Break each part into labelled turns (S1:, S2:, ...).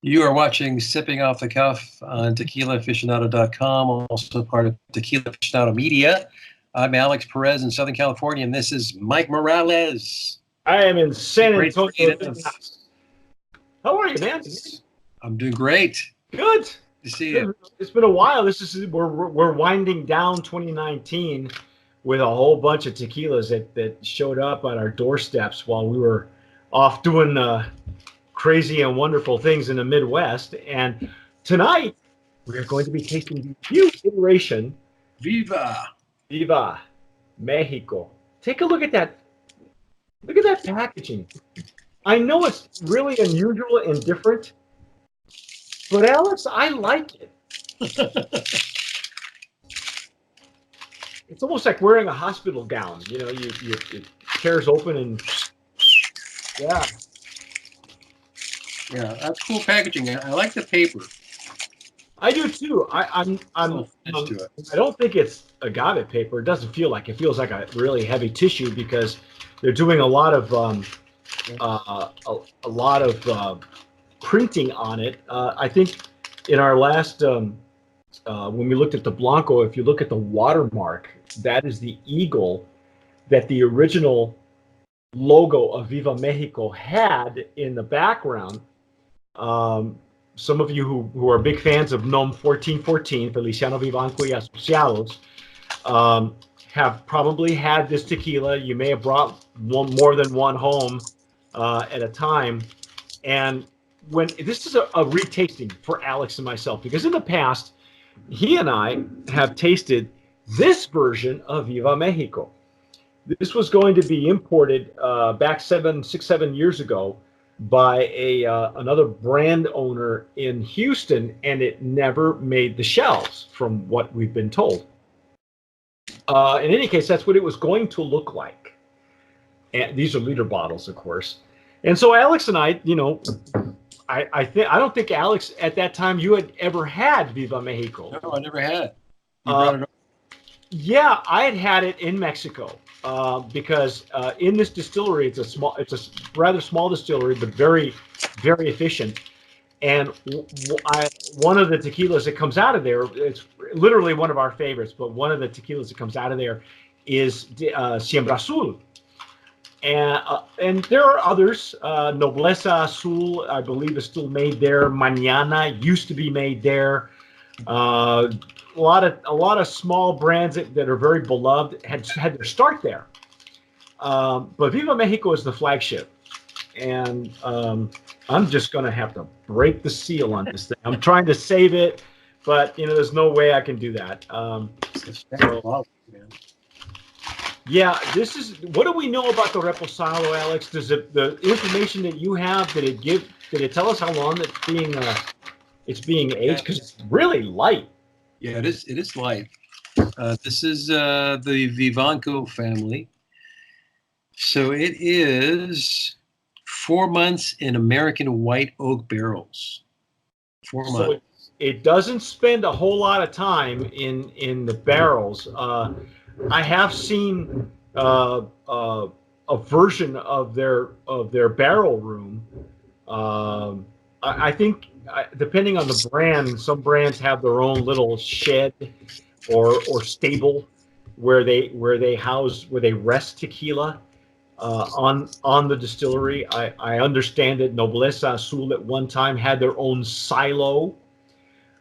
S1: You are watching Sipping Off the Cuff on TequilaAficionado.com, also part of Tequila Aficionado Media. I'm Alex Perez in Southern California, and this is Mike Morales.
S2: I am in San
S1: Great
S2: Antonio.
S1: creative.
S2: How are you, man?
S1: I'm doing great.
S2: Good.
S1: Good to see you.
S2: It's been a while. We're winding down 2019 with a whole bunch of tequilas that showed up on our doorsteps while we were off doing crazy and wonderful things in the Midwest. And tonight we're going to be tasting the new iteration,
S1: Viva.
S2: Viva Mexico. Take a look at that. Look at that packaging. I know it's really unusual and different, but Alex, I like it. It's almost like wearing a hospital gown. You know, it tears open and yeah.
S1: Yeah, that's cool packaging. I like the paper.
S2: I do too. I don't think it's agave paper. It doesn't feel like it. Feels like a really heavy tissue because they're doing a lot of printing on it. I think in our last when we looked at the Blanco, if you look at the watermark, that is the eagle that the original logo of Viva Mexico had in the background. Some of you who are big fans of NOM 1414, Feliciano Vivanco y Asociados, have probably had this tequila. You may have brought more than one home at a time. And when this is a retasting for Alex and myself, because in the past, he and I have tasted this version of Viva Mexico. This was going to be imported back 7 years ago by another brand owner in Houston, and it never made the shelves from what we've been told. In any case, that's what it was going to look like. And these are liter bottles, of course. And so Alex and I, you know, I don't think Alex at that time you had ever had Viva Mexico.
S1: No, I never had. You brought it up.
S2: Yeah, I had it in Mexico because in this distillery, it's a rather small distillery, but very, very efficient. And one of the tequilas that comes out of there, it's literally one of our favorites, but one of the tequilas that comes out of there is Siembra Azul. And there are others. Nobleza Azul, I believe, is still made there. Mañana used to be made there. A lot of small brands that are very beloved had their start there. But Viva Mexico is the flagship, and I'm just going to have to break the seal on this thing. I'm trying to save it, but you know, there's no way I can do that. Yeah, this is. What do we know about the Reposado, Alex? Does the information that you have, did it tell us how long it's being aged? Because it's really light.
S1: Yeah, it is. It is light. This is the Vivanco family. So it is 4 months in American white oak barrels. 4 months.
S2: So it doesn't spend a whole lot of time in the barrels. I have seen a version of their barrel room. I think depending on the brand, some brands have their own little shed or stable where they rest tequila on the distillery. I understand that Nobleza Azul at one time had their own silo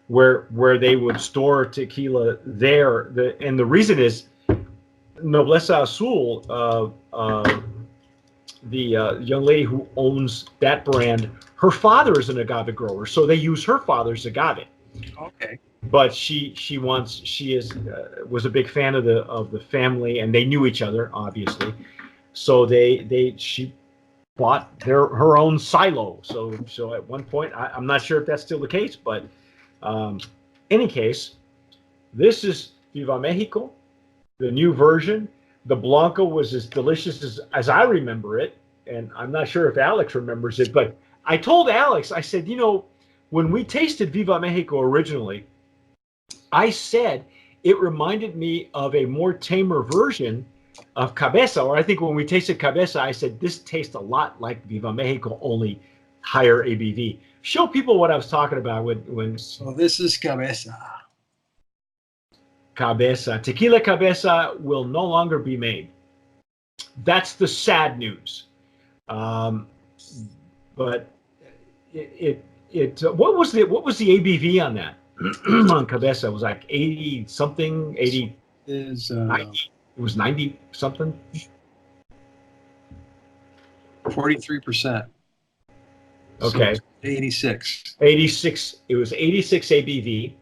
S2: where they would store tequila there. And the reason is Nobleza Azul, the young lady who owns that brand, her father is an agave grower, so they use her father's agave.
S1: Okay.
S2: But she was a big fan of the family, and they knew each other obviously. So she bought her own silo. So at one point, I'm not sure if that's still the case, but any case, this is Viva Mexico, the new version. The Blanco was as delicious as I remember it, and I'm not sure if Alex remembers it, but I told Alex, I said, you know, when we tasted Viva Mexico originally, I said it reminded me of a more tamer version of Cabeza, or I think when we tasted Cabeza, I said this tastes a lot like Viva Mexico, only higher ABV. Show people what I was talking about when
S1: So this is Cabeza.
S2: Cabeza. Tequila Cabeza will no longer be made. That's the sad news. But what was the ABV on that? On Cabeza, it was like 80 something, 80
S1: Is
S2: 90. It was 90 something.
S1: 43%.
S2: Okay.
S1: So 86.
S2: 86. It was 86 ABV,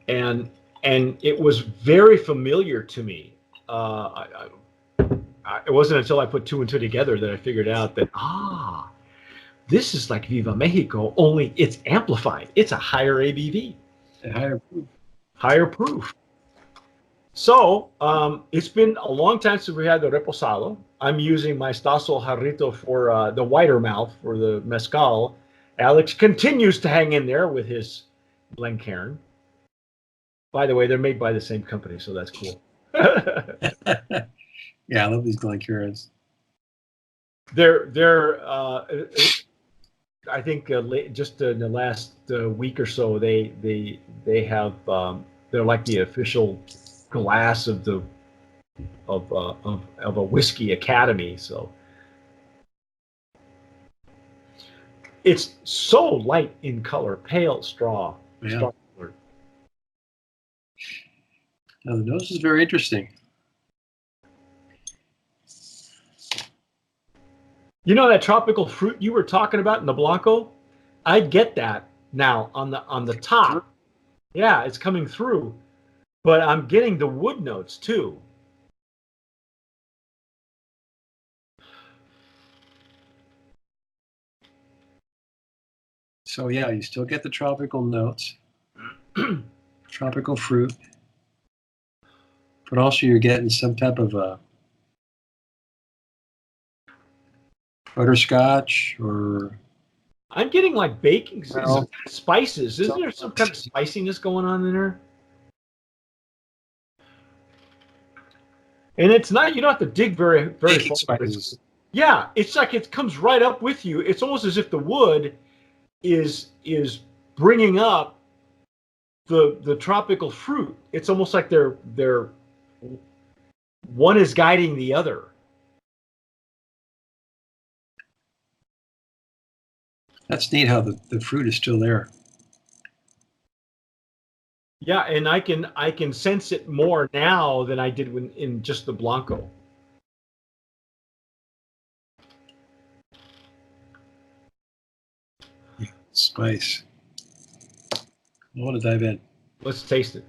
S2: and it was very familiar to me. It wasn't until I put two and two together that I figured out that this is like Viva Mexico, only it's amplified. It's a higher ABV,
S1: And higher proof.
S2: higher proof. So it's been a long time since we had the Reposado. I'm using my Stasso Jarrito for the wider mouth for the mezcal. Alex continues to hang in there with his Glencairn. By the way, they're made by the same company, so that's cool.
S1: Yeah, I love these Glencairns.
S2: They're I think just in the last week or so, they have they're like the official glass of the of a whiskey academy. So it's so light in color, pale straw.
S1: Yeah.
S2: Straw color.
S1: Now the nose is very interesting.
S2: You know that tropical fruit you were talking about in the Blanco? I get that now on the top. Yeah, it's coming through, but I'm getting the wood notes too.
S1: So yeah, you still get the tropical notes, tropical fruit, but also you're getting some type of a butterscotch or.
S2: I'm getting like baking
S1: Well,
S2: spices. Isn't there some kind of spiciness going on in there? And it's not, you don't have to dig very
S1: baking
S2: far.
S1: spices.
S2: Yeah, it's like it comes right up with you. It's almost as if the wood is bringing up the tropical fruit. It's almost like they're one is guiding the other.
S1: That's neat how the fruit is still there.
S2: Yeah, and I can sense it more now than I did when in just the Blanco.
S1: Spice. I want to dive in.
S2: Let's taste it.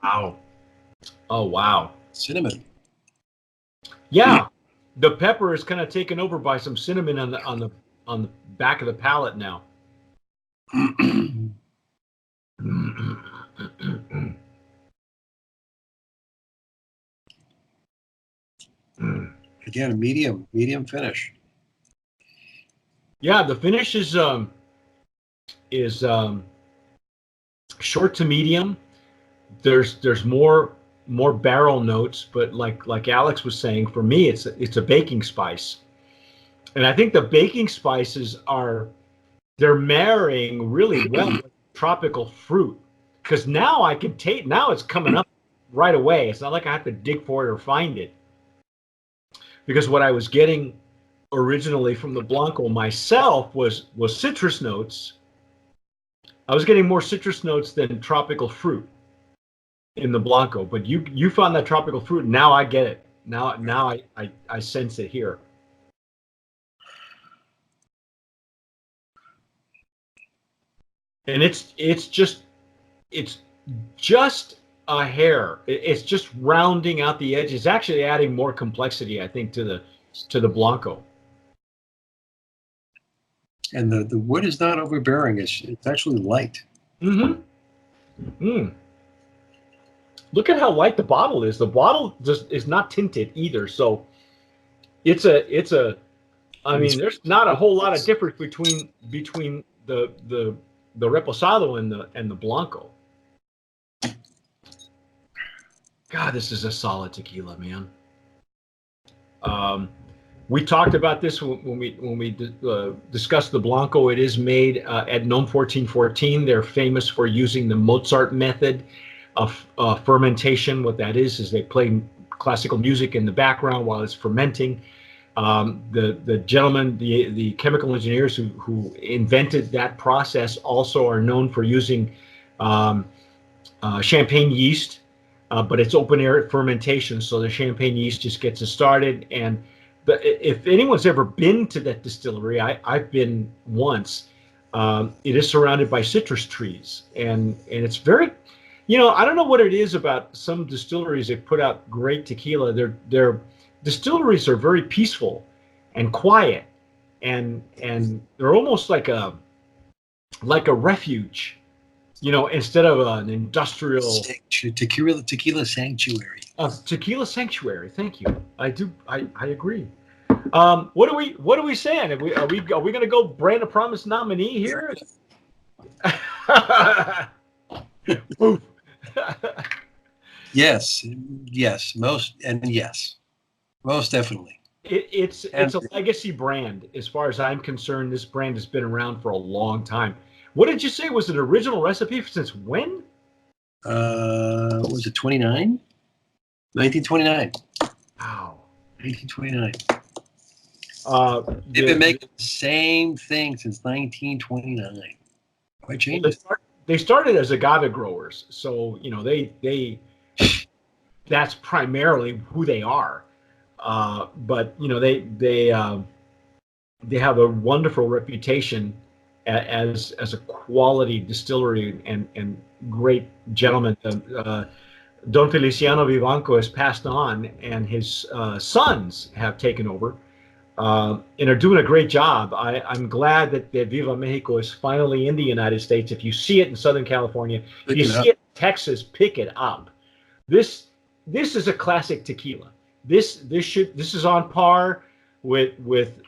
S2: Wow. Oh, wow.
S1: Cinnamon.
S2: Yeah. The pepper is kind of taken over by some cinnamon on the back of the palate now.
S1: Again, a medium finish.
S2: Yeah, the finish is short to medium. There's more barrel notes, but like Alex was saying, for me it's a baking spice, and I think the baking spices they're marrying really well with tropical fruit, because now I can taste, now it's coming up right away. It's not like I have to dig for it or find it, because what I was getting originally from the Blanco myself was citrus notes. I was getting more citrus notes than tropical fruit in the Blanco, but you found that tropical fruit. Now I get it. Now I sense it here. And it's just a hair. It's just rounding out the edge. It's actually adding more complexity, I think, to the Blanco.
S1: And the wood is not overbearing. It's actually light.
S2: Mm-hmm. Mm. Look at how light the bottle is. The bottle just is not tinted either, so it's a. I mean, there's not a whole lot of difference between the Reposado and the Blanco. God, this is a solid tequila, man. We talked about this when we discussed the Blanco. It is made at Nome 1414. They're famous for using the Mozart method of fermentation. What that is they play classical music in the background while it's fermenting. The gentlemen, the chemical engineers who invented that process also are known for using champagne yeast, but it's open air fermentation, so the champagne yeast just gets it started. And if anyone's ever been to that distillery, I've been once. It is surrounded by citrus trees, and it's very, I don't know what it is about some distilleries that put out great tequila. Their distilleries are very peaceful and quiet, and they're almost like a refuge, instead of an industrial
S1: tequila sanctuary.
S2: Tequila sanctuary. Thank you. I agree. What are we saying? Are we going to go brand of promise nominee here?
S1: Yes, most definitely.
S2: It's a legacy brand as far as I'm concerned. This brand has been around for a long time. What did you say was an original recipe since when?
S1: Was it 29? 1929.
S2: Wow.
S1: 1929. They've been making the same thing since 1929. Why change it?
S2: They started as agave growers, so they that's primarily who they are. But they have a wonderful reputation as a quality distillery and great gentleman. Don Feliciano Vivanco has passed on, and his sons have taken over and are doing a great job. I'm glad that Viva Mexico is finally in the United States. If you see it in Southern California, if you see it in Texas, pick it up. This is a classic tequila. This is on par with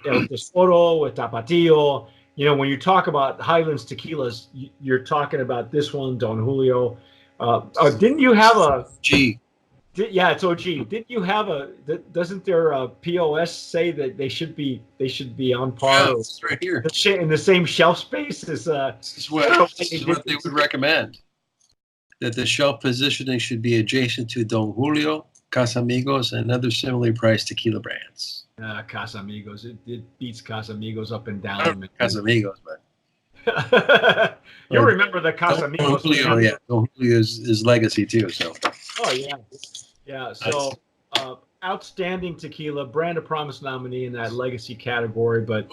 S2: El Tesoro, with Tapatio. When you talk about Highlands tequilas, you're talking about this one, Don Julio. Didn't you have a
S1: G?
S2: Yeah, it's OG. Didn't you have doesn't their POS say that they should be on par?
S1: Yeah, it's right here
S2: in the same shelf space as.
S1: This is what they would recommend. That the shelf positioning should be adjacent to Don Julio, Casamigos, and other similarly priced tequila brands.
S2: Casamigos, it beats Casamigos up and down.
S1: I don't know Casamigos, but
S2: you remember the Casamigos?
S1: Don Julio, yeah, Don Julio's legacy too. So.
S2: Oh yeah. So outstanding tequila, brand of promise nominee in that legacy category. But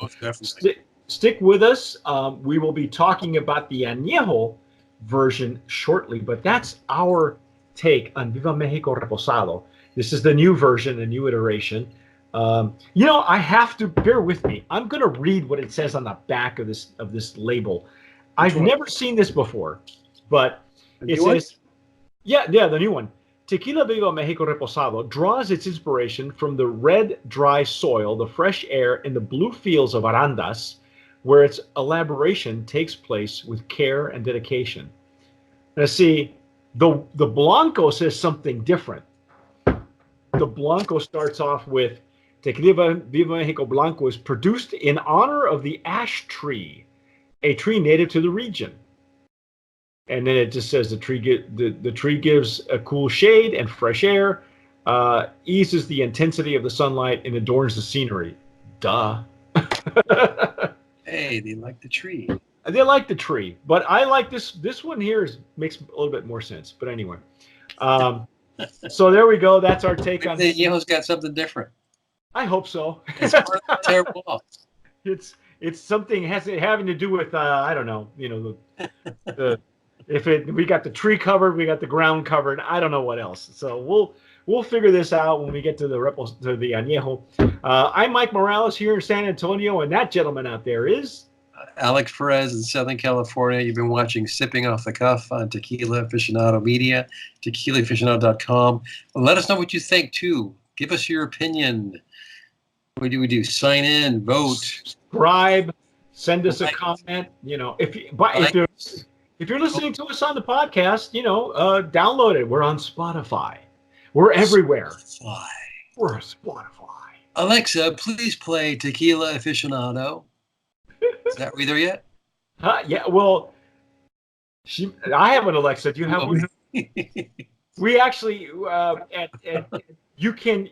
S2: stick with us. We will be talking about the Añejo version shortly, but that's our take on Viva Mexico Reposado. This is the new version, the new iteration. I have to bear with me. I'm going to read what it says on the back of this label. I've never seen this before, but it says, the new one. Tequila Viva Mexico Reposado draws its inspiration from the red, dry soil, the fresh air, and the blue fields of Arandas, where its elaboration takes place with care and dedication. Now, see, the Blanco says something different. The Blanco starts off with Tequila Viva Mexico Blanco is produced in honor of the ash tree, a tree native to the region. And then it just says the tree gives a cool shade and fresh air, eases the intensity of the sunlight, and adorns the scenery. Duh.
S1: Hey, they like the tree.
S2: They like the tree, but I like this. This one here makes a little bit more sense. But anyway, so there we go. That's our take on.
S1: The Añejo's got something different.
S2: I hope so.
S1: It's part of the terrible wall.
S2: It's something having to do with I don't know. We got the tree covered, we got the ground covered. I don't know what else. So we'll figure this out when we get to the Añejo. I'm Mike Morales here in San Antonio, and that gentleman out there is
S1: Alex Perez in Southern California. You've been watching Sipping Off the Cuff on Tequila Aficionado Media, tequilaaficionado.com. Let us know what you think, too. Give us your opinion. What do we do? Sign in, vote.
S2: Send us a
S1: Like-
S2: comment. You know, if
S1: like-
S2: you're listening to us on the podcast, you know, download it. We're on Spotify. We're everywhere.
S1: Why?
S2: We're on Spotify.
S1: Alexa, please play Tequila Aficionado. Is that we there yet?
S2: Yeah. Well, I have an Alexa. Do you have one? We actually, you can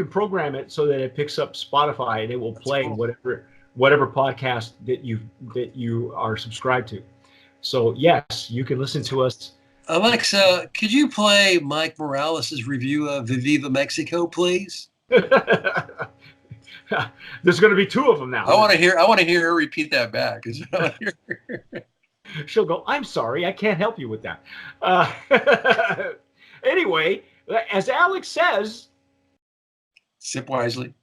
S2: program it so that it picks up Spotify and it will play
S1: cool.
S2: whatever podcast that you are subscribed to. So yes, you can listen to us.
S1: Alexa, could you play Mike Morales' review of Viva Mexico, please?
S2: There's going to be two of them now.
S1: I want to hear her repeat that back.
S2: She'll go, "I'm sorry, I can't help you with that." Anyway, as Alex says,
S1: sip wisely.